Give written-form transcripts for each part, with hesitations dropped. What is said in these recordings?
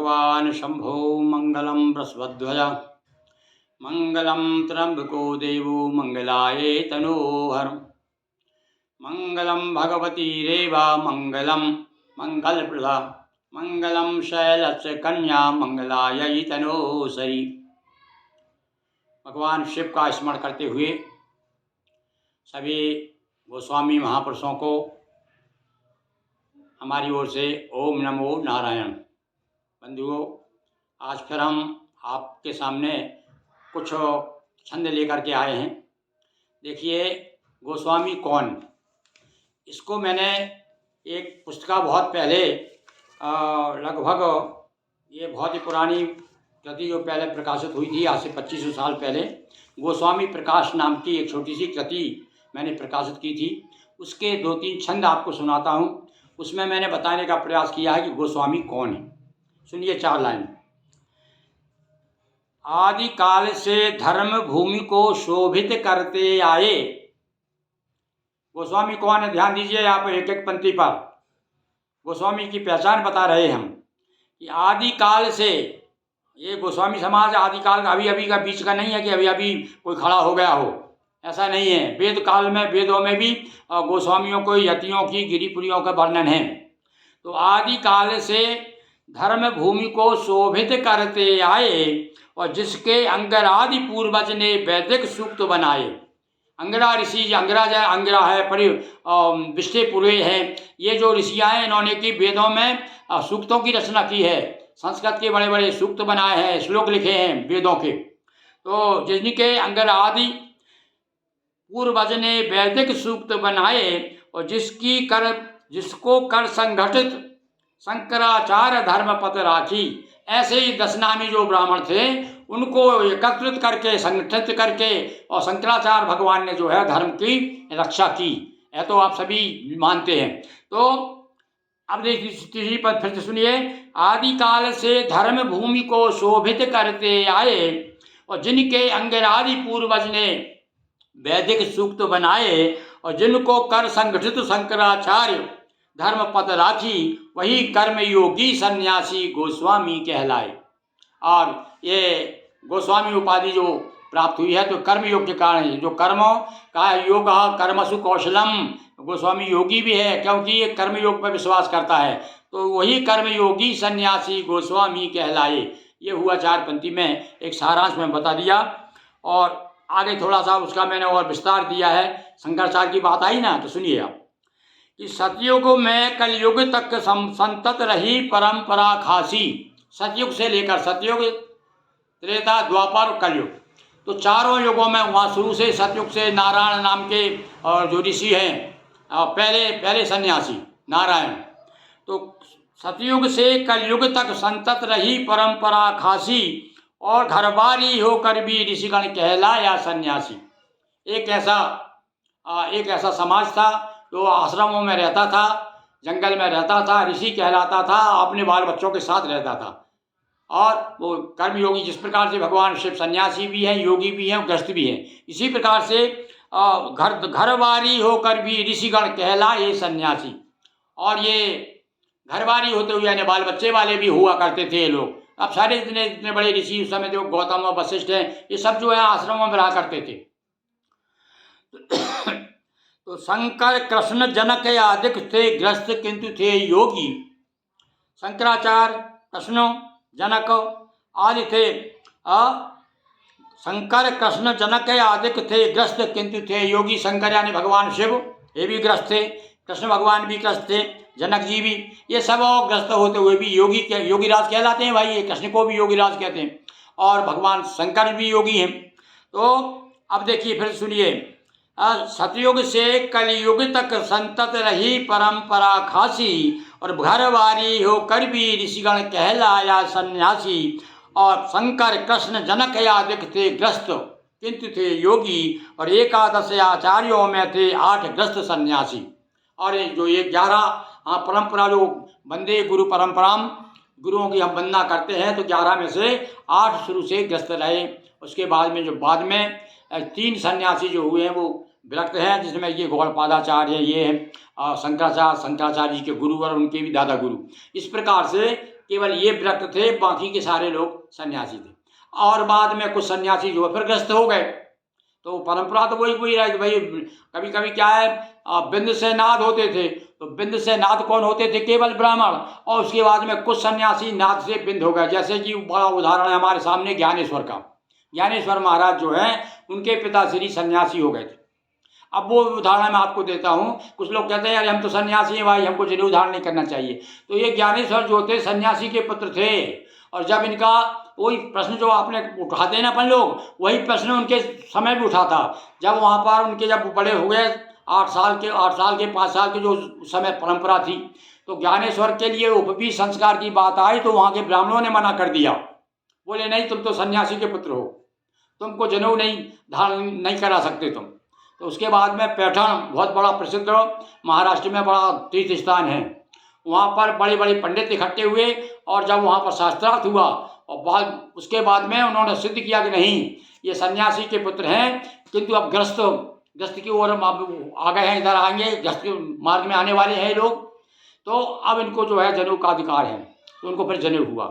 भगवान शंभो मंगलम बृहस्पतिध्वज मंगलम त्र्यंबको देवो मंगलाय तनोहर मंगलम भगवती रेवा मंगलम मंगलप्रदा मंगलम शैलस्य कन्या मंगलाय तनोसरी। भगवान शिव का स्मरण करते हुए सभी गोस्वामी महापुरुषों को हमारी ओर से ओम नमो नारायण। बंधुओं, आज फिर हम आपके सामने कुछ छंद लेकर के आए हैं। देखिए, गोस्वामी कौन, इसको मैंने एक पुस्तिका बहुत पहले लगभग ये बहुत ही पुरानी कृति जो पहले प्रकाशित हुई थी, आज से 2500 साल पहले गोस्वामी प्रकाश नाम की एक छोटी सी कृति मैंने प्रकाशित की थी। उसके 2-3 छंद आपको सुनाता हूँ। उसमें मैंने बताने का प्रयास किया है कि गोस्वामी कौन है। सुनिए 4 लाइन। आदि काल से धर्म भूमि को शोभित करते आए। गोस्वामी कौन है, ध्यान दीजिए आप एक एक पंक्ति पर। गोस्वामी की पहचान बता रहे हम कि आदि काल से, ये गोस्वामी समाज आदि काल का अभी का बीच का नहीं है कि अभी कोई खड़ा हो गया हो, ऐसा नहीं है। वेद काल में, वेदों में भी गोस्वामियों को, यतियों की, गिरिपुरियों का वर्णन है। तो आदि काल से धर्म भूमि को शोभित करते आए और जिसके अंगरादि पूर्वज ने वैदिक सूक्त बनाए। अंगरा ऋषि, अंगरा है, विष्णुपुरे हैं, ये जो ऋषियाँ हैं, इन्होंने की वेदों में सूक्तों की रचना की है। संस्कृत के बड़े बड़े सूक्त बनाए हैं, श्लोक लिखे हैं वेदों के। तो जिनके अंगरादि पूर्वज ने वैदिक सूक्त बनाए और जिसको कर संगठित शंकराचार्य धर्म पद राखी। ऐसे ही 10 नामी जो ब्राह्मण थे, उनको एकत्रित करके, संगठित करके, और शंकराचार्य भगवान ने जो है धर्म की रक्षा की। यह तो आप सभी मानते हैं। तो अब देखिए तीसरी पद फिर से सुनिए। आदि काल से धर्म भूमि को शोभित करते आए और जिनके अंगरादि पूर्वज ने वैदिक सूक्त बनाए और जिनको कर संगठित शंकराचार्य धर्म पद राखी, वही कर्मयोगी सन्यासी गोस्वामी कहलाए। और ये गोस्वामी उपाधि जो प्राप्त हुई है तो कर्मयोग के कारण है। जो कर्मों का योग कर्मसु कौशलम, गोस्वामी योगी भी है क्योंकि ये कर्मयोग पर विश्वास करता है। तो वही कर्मयोगी सन्यासी गोस्वामी कहलाए। ये हुआ 4 पंक्ति में एक सारांश में बता दिया। और आगे थोड़ा सा उसका मैंने और विस्तार दिया है। शंकराचार्य की बात आई ना, तो सुनिए आप कि सतयुग में कलयुग तक संतत रही परंपरा खासी। सतयुग से लेकर सतयुग, त्रेता, द्वापर, कलयुग, तो चारों युगों में वहाँ शुरू से सतयुग से नारायण नाम के और जो ऋषि हैं, पहले सन्यासी नारायण, तो सतयुग से कलयुग तक संतत रही परंपरा खासी और घरबारी होकर भी ऋषिगण कहलाया सन्यासी। एक ऐसा समाज था जो आश्रमों में रहता था, जंगल में रहता था, ऋषि कहलाता था, अपने बाल बच्चों के साथ रहता था। और वो कर्मयोगी, जिस प्रकार से भगवान शिव सन्यासी भी हैं, योगी भी हैं, ग्रस्त भी हैं, इसी प्रकार से घरबारी होकर भी ऋषिगण कहलाए सन्यासी। और ये घरबारी होते हुए यानी बाल बच्चे वाले भी हुआ करते थे ये लोग। अब सारे जितने बड़े ऋषि उस समय जो गौतम और वशिष्ठ हैं, ये सब जो है आश्रमों में रहा करते थे। तो शंकर कृष्ण जनक आदि थे ग्रस्त किंतु थे योगी। शंकराचार्य, कृष्ण, जनक आदि थे। शंकर कृष्ण जनक आदि थे ग्रस्त किंतु थे योगी। शंकर यानी भगवान शिव, ये भी ग्रस्त थे। कृष्ण भगवान भी ग्रस्त थे, जनक जी भी, ये सब ग्रस्त होते हुए भी योगीराज कहलाते हैं भाई। ये कृष्ण को भी योगीराज कहते हैं और भगवान शंकर भी योगी हैं। तो अब देखिए फिर सुनिए। सतयुग से कलयुग तक संतत रही परंपरा खासी और घरवारी होकर भी ऋषिगण कहलाया सन्यासी। और शंकर कृष्ण जनक आदि थे ग्रस्त किंतु थे योगी और 11 आचार्यों में थे 8 ग्रस्त सन्यासी। और जो ये 11 परंपरा जो वंदे गुरु परंपराम, गुरुओं की हम वंदना करते हैं, तो 11 में से 8 शुरू से ग्रस्त रहे। उसके बाद में 3 सन्यासी जो हुए हैं वो विरक्त हैं, जिसमें ये गौड़पादाचार्य, ये हैं शंकराचार्य जी के गुरु और उनके भी दादा गुरु। इस प्रकार से केवल ये विरक्त थे, बाकी के सारे लोग सन्यासी थे। और बाद में कुछ सन्यासी जो है फिर ग्रस्त हो गए। तो परंपरा तो वही वही रही भाई। कभी कभी क्या है, बिंद से नाद होते थे, तो बिंद से नाद कौन होते थे? केवल ब्राह्मण। और उसके बाद में कुछ सन्यासी नाद से बिंद हो गए। जैसे कि बड़ा उदाहरण है हमारे सामने ज्ञानेश्वर का। ज्ञानेश्वर महाराज जो है उनके पिताश्री सन्यासी हो गए थे। अब वो उदाहरण मैं आपको देता हूँ। कुछ लोग कहते हैं यार हम तो सन्यासी हैं भाई, हमको जनेऊ धारण नहीं करना चाहिए। तो ये ज्ञानेश्वर जो थे सन्यासी के पुत्र थे। और जब इनका वही प्रश्न जो आपने उठाते हैं ना अपन लोग, वही प्रश्न उनके समय भी उठा था। जब वहाँ पर उनके जब बड़े हो गए 8 साल के 5 साल के जो समय परंपरा थी, तो ज्ञानेश्वर के लिए उपवी संस्कार की बात आई तो वहाँ के ब्राह्मणों ने मना कर दिया। बोले नहीं, तुम तो सन्यासी के पुत्र हो, तुमको जनेऊ नहीं धारण नहीं करा सकते तुम। तो उसके बाद में पैठण बहुत बड़ा प्रसिद्ध महाराष्ट्र में बड़ा तीर्थ स्थान है। वहाँ पर बड़े बड़े पंडित इकट्ठे हुए और जब वहाँ पर शास्त्रार्थ हुआ और बाद उसके बाद में उन्होंने सिद्ध किया कि नहीं, ये सन्यासी के पुत्र हैं, किंतु अब ग्रस्त की ओर आ गए हैं, इधर आएंगे, ग्रस्त के मार्ग में आने वाले हैं लोग, तो अब इनको जो है जनेऊ का अधिकार है। तो उनको फिर जनेऊ हुआ।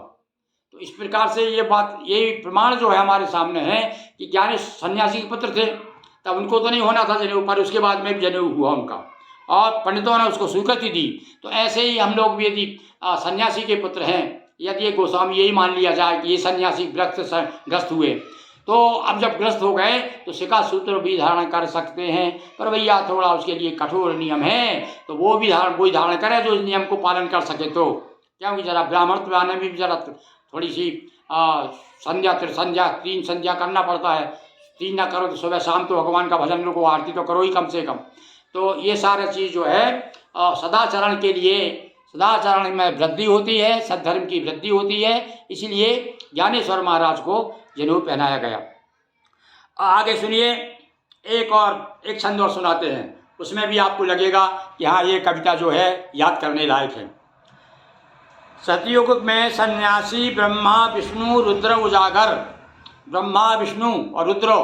तो इस प्रकार से ये बात, ये प्रमाण जो है हमारे सामने है कि ज्ञानी सन्यासी के पुत्र थे, तब उनको तो नहीं होना था जनेऊ, पर उसके बाद में भी जनेऊ हुआ उनका और पंडितों ने उसको स्वीकृति दी। तो ऐसे ही हम लोग भी यदि सन्यासी के पुत्र हैं, यदि ये गोस्वामी यही मान लिया जाए कि ये सन्यासी ग्रस्त हुए, तो अब जब ग्रस्त हो गए तो शिखा सूत्र भी धारण कर सकते हैं। पर भैया थोड़ा उसके लिए कठोर नियम है, तो वो भी वही धारण करे जो इस नियम को पालन कर सके। तो क्योंकि जरा ब्राह्मण आने में भी जरा थोड़ी सी संध्या त्रिसंध्या 3 संध्या करना पड़ता है। 3 ना करो तो सुबह शाम तो भगवान का भजन लोगों आरती तो करो ही कम से कम। तो ये सारा चीज़ जो है सदाचरण के लिए, सदाचरण में वृद्धि होती है, सद्धर्म की वृद्धि होती है, इसीलिए ज्ञानेश्वर महाराज को जनेऊ पहनाया गया। आगे सुनिए, एक छंद और सुनाते हैं, उसमें भी आपको लगेगा कि हाँ ये कविता जो है याद करने लायक है। सतयुग में सन्यासी ब्रह्मा विष्णु रुद्र उजागर। ब्रह्मा विष्णु और रुद्र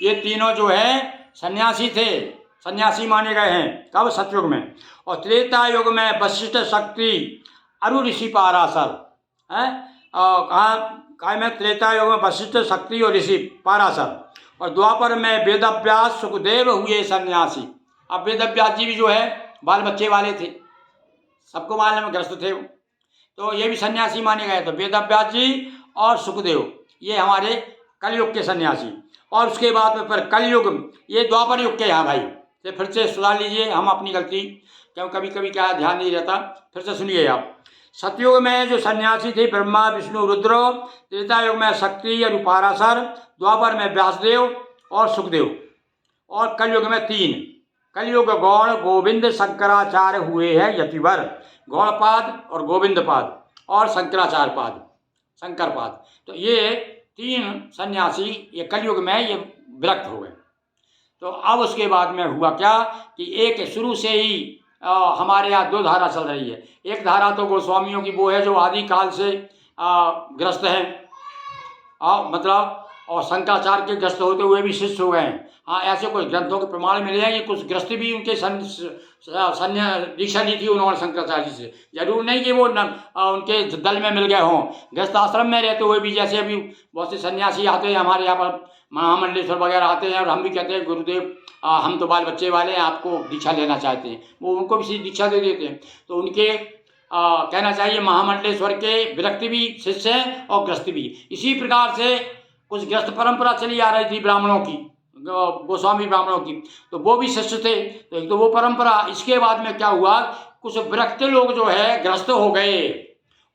ये तीनों जो है सन्यासी थे, सन्यासी माने गए हैं। कब? सतयुग में। और त्रेता युग में वशिष्ठ शक्ति अरु ऋषि पाराशर है। कहाँ में? त्रेता युग में वशिष्ठ शक्ति और ऋषि पाराशर। और द्वापर में वेदव्यास सुखदेव हुए सन्यासी। अब वेदव्यास जी भी जो है बाल बच्चे वाले थे, सबको मालूम में ग्रस्त थे वो, तो ये भी सन्यासी माने गए। तो वेदव्यास जी और सुखदेव ये हमारे कलयुग के सन्यासी। और उसके बाद में फिर कलयुग, ये द्वापर युग के यहाँ भाई, तो फिर से सुधार लीजिए हम अपनी गलती, क्यों कभी कभी क्या ध्यान नहीं रहता। फिर से सुनिए आप। सतयुग में जो सन्यासी थे ब्रह्मा विष्णु रुद्र, त्रेता युग में शक्ति और पाराशर, द्वापर में व्यासदेव और सुखदेव, और कलयुग में 3। कलयुग गौड़ गोविंद शंकराचार्य हुए हैं यतिवर। गौड़पाद और गोविंदपाद और शंकराचार्यपाद, शंकरपाद। तो ये 3 सन्यासी ये कलयुग में ये विरक्त हो गए। तो अब उसके बाद में हुआ क्या कि एक शुरू से ही हमारे यहाँ 2 धारा चल रही है। एक धारा तो गोस्वामियों की वो है जो आदि काल से ग्रस्त हैं, मतलब, और शंकराचार्य के ग्रस्त होते हुए भी शिष्य हो गए हैं। हाँ, ऐसे कुछ ग्रंथों के प्रमाण मिले हैं कि कुछ ग्रस्त भी उनके दीक्षा ली थी उन्होंने शंकराचार्य जी से। जरूर नहीं कि वो उनके दल में मिल गए हों, गृहस्थ आश्रम में रहते हुए भी। जैसे अभी बहुत से सन्यासी आते हैं हमारे यहाँ पर, महामंडलेश्वर वगैरह आते हैं, और हम भी कहते हैं गुरुदेव हम तो बाल बच्चे वाले हैं, आपको दीक्षा लेना चाहते हैं, वो उनको भी दीक्षा दे देते हैं। तो उनके कहना चाहिए महामंडलेश्वर के विरक्त भी शिष्य हैं और ग्रस्त भी। इसी प्रकार से कुछ ग्रस्त परंपरा चली आ रही थी ब्राह्मणों की, गोस्वामी ब्राह्मणों की, तो वो भी शिष्य थे। तो एक तो वो परंपरा। इसके बाद में क्या हुआ, कुछ विरक्त लोग जो है ग्रस्त हो गए,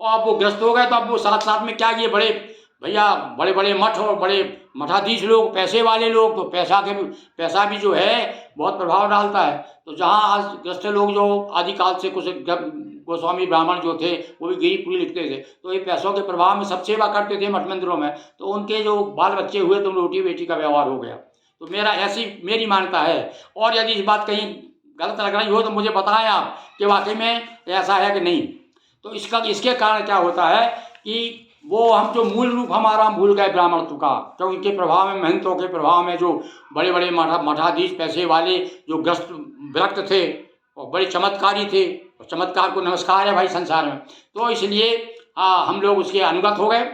और अब वो ग्रस्त हो गए तो अब वो साथ साथ में क्या, ये बड़े भैया बड़े बड़े मठ और बड़े मठाधीश लोग, पैसे वाले लोग, तो पैसा भी जो है बहुत प्रभाव डालता है। तो जहाँ आज ग्रस्त लोग जो आदिकाल से कुछ गोस्वामी ब्राह्मण जो थे वो भी गिरी पूरी लिखते थे, तो ये पैसों के प्रभाव में सब सेवा करते थे मठ मंदिरों में, तो उनके जो बाल बच्चे हुए तो रोटी बेटी का व्यवहार हो गया। तो मेरी मान्यता है। और यदि इस बात कहीं गलत लग रही हो तो मुझे बताएं आप कि वाकई में ऐसा है कि नहीं। तो इसके कारण क्या होता है कि वो हम जो मूल रूप हमारा भूल गए ब्राह्मणत्व का, क्योंकि इनके प्रभाव में, महंतों के प्रभाव में जो बड़े बड़े मठाधीश पैसे वाले जो ग्रस्त विरक्त थे और बड़े चमत्कारी थे, और चमत्कार को नमस्कार है भाई संसार में, तो इसलिए हम लोग उसके अनुगत हो गए,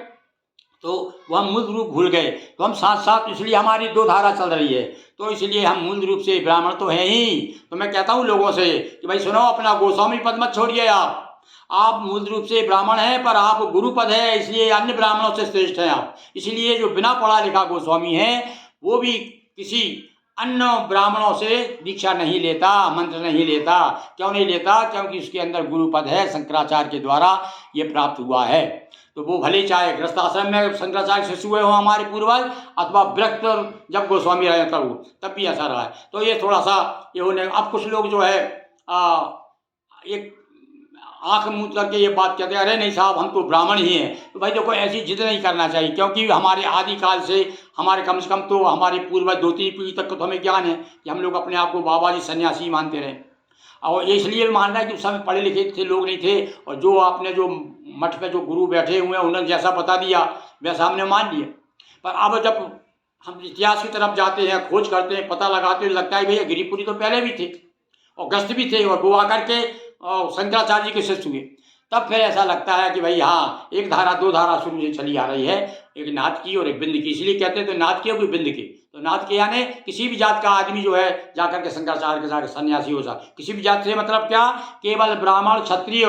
तो वह मूल रूप भूल गए। तो हम साथ साथ, इसलिए हमारी दो धारा चल रही है। तो इसलिए हम मूल रूप से ब्राह्मण तो हैं ही। तो मैं कहता हूँ लोगों से कि भाई सुनो, अपना गोस्वामी पद मत छोड़िए। आप मूल रूप से ब्राह्मण हैं, पर आप गुरु पद है, इसलिए अन्य ब्राह्मणों से श्रेष्ठ हैं आप। इसलिए जो बिना पढ़ा लिखा गोस्वामी है वो भी किसी अन्य ब्राह्मणों से दीक्षा नहीं लेता, मंत्र नहीं लेता। क्यों नहीं लेता? क्योंकि उसके अंदर गुरु पद है, शंकराचार्य के द्वारा ये प्राप्त हुआ है। तो वो भले चाहे गृहस्थ आश्रम में शंकराचार्य शिष्य हुए हो हमारे पूर्वज, अथवा वृत्त जब गोस्वामी रहे तब भी ऐसा रहा है। तो ये थोड़ा सा ये होने, अब कुछ लोग जो है एक आंख मूंद करके ये बात कहते हैं, अरे नहीं साहब हम तो ब्राह्मण ही हैं। तो भाई देखो, ऐसी जिद नहीं करना चाहिए, क्योंकि हमारे आदिकाल से हमारे कम से कम तो हमारे पूर्वज 2-3 पीढ़ी तक तो हमें ज्ञान है कि हम लोग अपने आप को बाबा जी सन्यासी मानते रहे। और ये इसलिए मानना है कि उस समय पढ़े लिखे थे लोग नहीं थे, और जो आपने जो मठ में जो गुरु बैठे हुए हैं उन्होंने जैसा बता दिया वैसा हमने मान लिया। पर अब जब हम इतिहास की तरफ जाते हैं, खोज करते हैं, पता लगाते हैं, लगता है भैया गिरिपुरी तो पहले भी थे और गस्त भी थे, और वो आकर के शंकराचार्य जी के शिष्य हुए। तब फिर ऐसा लगता है कि भाई हाँ, एक धारा दो धारा शुरू से चली आ रही है, एक नाथ की और एक बिंद की। इसलिए कहते हैं तो नाथ की और कोई बिंद की। तो नाथ के यानी किसी भी जात का आदमी जो है जाकर के शंकराचार्य के जाकर सन्यासी हो सकता। किसी भी जात से मतलब क्या? केवल ब्राह्मण क्षत्रिय,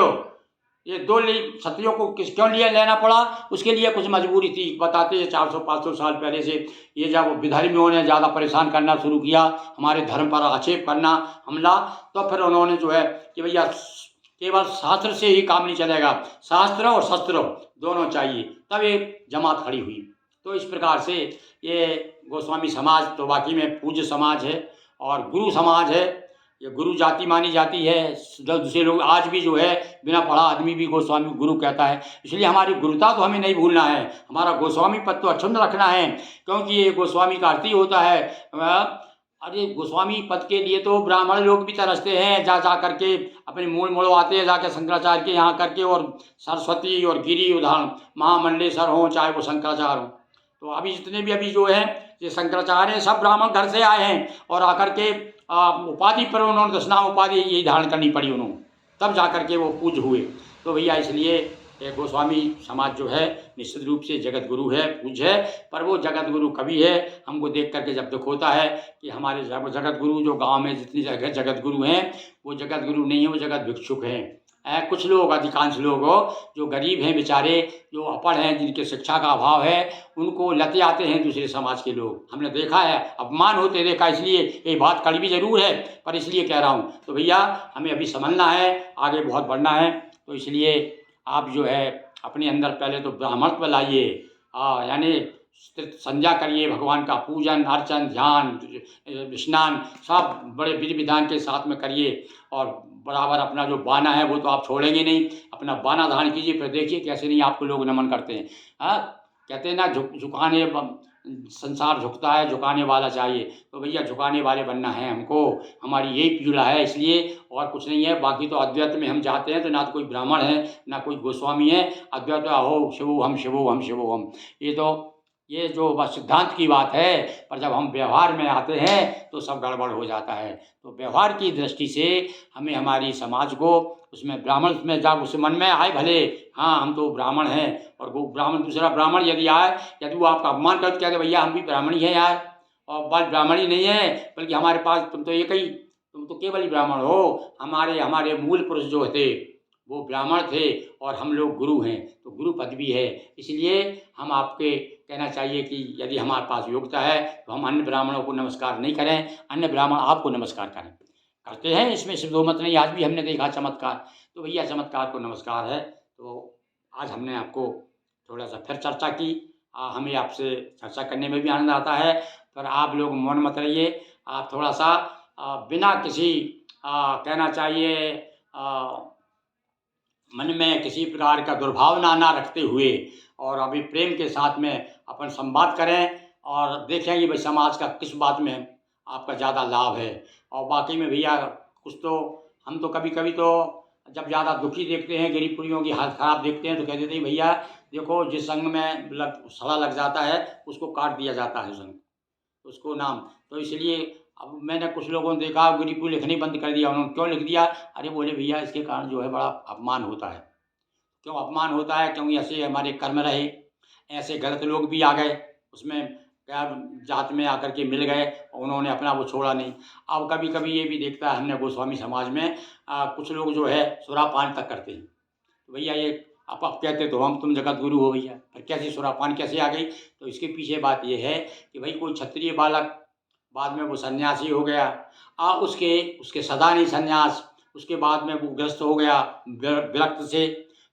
ये दो क्षत्रियों को क्यों लिए लेना पड़ा? उसके लिए कुछ मजबूरी थी। बताते हैं 400-500 साल पहले से ये जब विधर्मियों ने ज़्यादा परेशान करना शुरू किया, हमारे धर्म पर आक्षेप करना, हमला, तो फिर उन्होंने जो है कि भैया केवल शास्त्र से ही काम नहीं चलेगा, शास्त्र और शस्त्र दोनों चाहिए, तब ये जमात खड़ी हुई। तो इस प्रकार से ये गोस्वामी समाज तो वाकई में पूज्य समाज है और गुरु समाज है। ये गुरु जाति मानी जाती है। दूसरे लोग आज भी जो है बिना पढ़ा आदमी भी गोस्वामी गुरु कहता है। इसलिए हमारी गुरुता तो हमें नहीं भूलना है, हमारा गोस्वामी पद तो अक्षुण्ण रखना है, क्योंकि ये गोस्वामी का अर्थ ही होता है। अरे गोस्वामी पद के लिए तो ब्राह्मण लोग भी तरसते हैं, जा करके अपने मूल मुड़वाते हैं जाके शंकराचार्य के यहाँ करके, और सरस्वती और गिरी उदाहरण महामंडलेश्वर हों चाहे वो शंकराचार्य हों। तो अभी जितने भी अभी जो है ये शंकराचार्य हैं, सब ब्राह्मण घर से आए हैं, और आकर के उपाधि पर उन्होंने दशनाम उपाधि यही धारण करनी पड़ी उन्होंने, तब जा करके वो पूज्य हुए। तो भैया इसलिए ये गोस्वामी समाज जो है निश्चित रूप से जगत गुरु है, पूज्य है। पर वो जगत गुरु कभी है, हमको देख करके जब दुख होता है कि हमारे जगत गुरु जो गांव में जितनी जगह जगत गुरु हैं वो जगत गुरु नहीं है, वो जगत भिक्षुक हैं। कुछ लोग, अधिकांश लोग जो गरीब हैं बेचारे, जो अपढ़ हैं, जिनके शिक्षा का अभाव है, उनको लते आते हैं दूसरे समाज के लोग। हमने देखा है, अपमान होते देखा। इसलिए ये बात कड़वी जरूर है, पर इसलिए कह रहा हूँ। तो भैया हमें अभी समझना है, आगे बहुत बढ़ना है। तो इसलिए आप जो है अपने अंदर पहले तो ब्राह्मणत्व लाइए, यानी संध्या करिए, भगवान का पूजन अर्चन ध्यान स्नान सब बड़े विधि विधान के साथ में करिए, और बराबर अपना जो बाना है वो तो आप छोड़ेंगे नहीं, अपना बाना धारण कीजिए। फिर देखिए कैसे नहीं आपको लोग नमन करते हैं। कहते हैं ना, झुकाने संसार झुकता है, झुकाने वाला चाहिए। तो भैया झुकाने वाले बनना है हमको, हमारी यही पीड़ा है, इसलिए और कुछ नहीं है। बाकी तो अद्वैत में हम जाते हैं तो ना तो कोई ब्राह्मण है ना कोई गोस्वामी है, अद्वैत हो शिवो हम शिवो हम शिवो हम, ये जो बस सिद्धांत की बात है। पर जब हम व्यवहार में आते हैं तो सब गड़बड़ हो जाता है। तो व्यवहार की दृष्टि से हमें हमारी समाज को उसमें ब्राह्मण में जब उस मन में आए, भले हाँ हम तो ब्राह्मण हैं, और वो ब्राह्मण दूसरा ब्राह्मण यदि आए, यदि वो आपका अपमान करके कहते भैया हम भी ब्राह्मण ही हैं यार, और बस ब्राह्मण ही नहीं है बल्कि हमारे पास तुम तो केवल ही ब्राह्मण हो। हमारे मूल पुरुष जो थे वो ब्राह्मण थे और हम लोग गुरु हैं, तो गुरु पद भी है। इसलिए हम आपके कहना चाहिए कि यदि हमारे पास योग्यता है तो हम अन्य ब्राह्मणों को नमस्कार नहीं करें, अन्य ब्राह्मण आपको नमस्कार करें। करते हैं, इसमें सिर्फ दो मत नहीं, आज भी हमने देखा चमत्कार। तो भैया चमत्कार को नमस्कार है। तो आज हमने आपको थोड़ा सा फिर चर्चा की। हमें आपसे चर्चा करने में भी आनंद आता है, पर आप लोग मौन मत रहिए। आप थोड़ा सा बिना किसी कहना चाहिए मन में किसी प्रकार का दुर्भावना ना रखते हुए, और अभी प्रेम के साथ में अपन संवाद करें, और देखें कि भाई समाज का किस बात में आपका ज़्यादा लाभ है। और बाकी में भैया कुछ तो हम तो कभी कभी तो जब ज़्यादा दुखी देखते हैं, गरीब पुरियों की हालत ख़राब देखते हैं, तो कह देते हैं भैया देखो जिस संग में सड़ा लग जाता है उसको काट दिया जाता है संग, उसको नाम। तो इसलिए अब मैंने कुछ लोगों ने देखा गरीबपुर लिखने बंद कर दिया। उन्होंने क्यों लिख दिया? अरे बोले भैया इसके कारण जो है बड़ा अपमान होता है। क्यों अपमान होता है, क्योंकि ऐसे हमारे कर्म रहे, ऐसे गलत लोग भी आ गए उसमें, क्या जात में आकर के मिल गए और उन्होंने अपना वो छोड़ा नहीं। अब कभी कभी ये भी देखता है हमने गोस्वामी समाज में कुछ लोग जो है सुरापान तक करते हैं। तो भैया ये आप कहते तो हम तुम जगत गुरु हो भैया, पर कैसे सुरापान कैसे आ गई? तो इसके पीछे बात ये है कि भाई कोई क्षत्रिय बालक बाद में वो सन्यासी हो गया, उसके उसके सदा नहीं संन्यास, उसके बाद में वो ग्रस्त हो गया, विरक्त से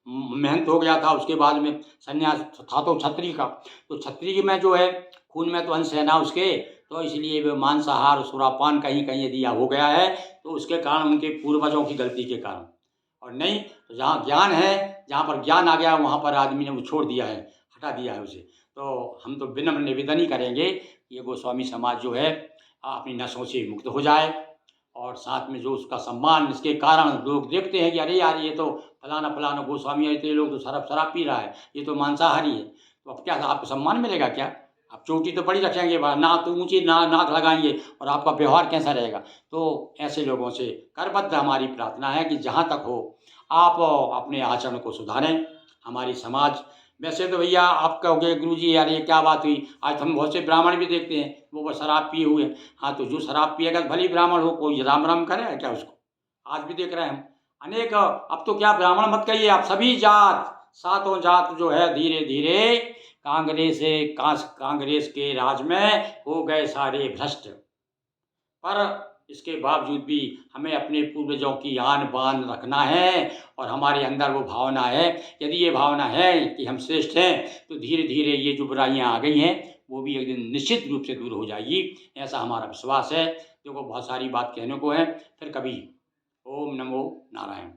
मेहनत हो गया था, उसके बाद में संन्यास था तो क्षत्रिय का, तो क्षत्रिय में जो है खून में तो अंश है ना उसके, तो इसलिए वो मांसाहार सुरापान कहीं कहीं यदि हो गया है तो उसके कारण उनके पूर्वजों की गलती के कारण, और नहीं तो जहाँ ज्ञान है, जहाँ पर ज्ञान आ गया वहाँ पर आदमी ने वो छोड़ दिया है, हटा दिया है उसे। तो हम तो विनम्र निवेदन ही करेंगे कि ये गोस्वामी समाज जो है अपनी नशों से मुक्त हो जाए, और साथ में जो उसका सम्मान, इसके कारण लोग देखते हैं कि अरे यार ये तो फलाना फलाना गोस्वामी है, तो ये लोग तो शराब पी रहा है, ये तो मांसाहारी है, तो अब क्या आपको सम्मान मिलेगा क्या? आप चोटी तो बड़ी रखेंगे, ना तो ऊंची नाक लगाएंगे, और आपका व्यवहार कैसा रहेगा? तो ऐसे लोगों से करबद्ध हमारी प्रार्थना है कि जहाँ तक हो आप अपने आचरण को सुधारें। हमारी समाज, वैसे तो भैया आप कहोगे गुरु जी यार ये क्या बात हुई, आज हम बहुत से ब्राह्मण भी देखते हैं वो बस शराब पिए हुए हैं। हाँ, तो जो शराब पिएगा भले ही ब्राह्मण हो, कोई राम राम करे क्या उसको? आज भी देख रहे हैं हम अनेक, अब तो क्या ब्राह्मण मत कहिए, आप सभी जात, सातों जात जो है धीरे धीरे कांग्रेस के राज में हो गए सारे भ्रष्ट। पर इसके बावजूद भी हमें अपने पूर्वजों की आन बान रखना है, और हमारे अंदर वो भावना है, यदि ये भावना है कि हम श्रेष्ठ हैं, तो धीरे धीरे ये जो बुराइयाँ आ गई हैं वो भी एक दिन निश्चित रूप से दूर हो जाएगी, ऐसा हमारा विश्वास है। देखो बहुत सारी बात कहने को है, फिर कभी। ओम नमो नारायण।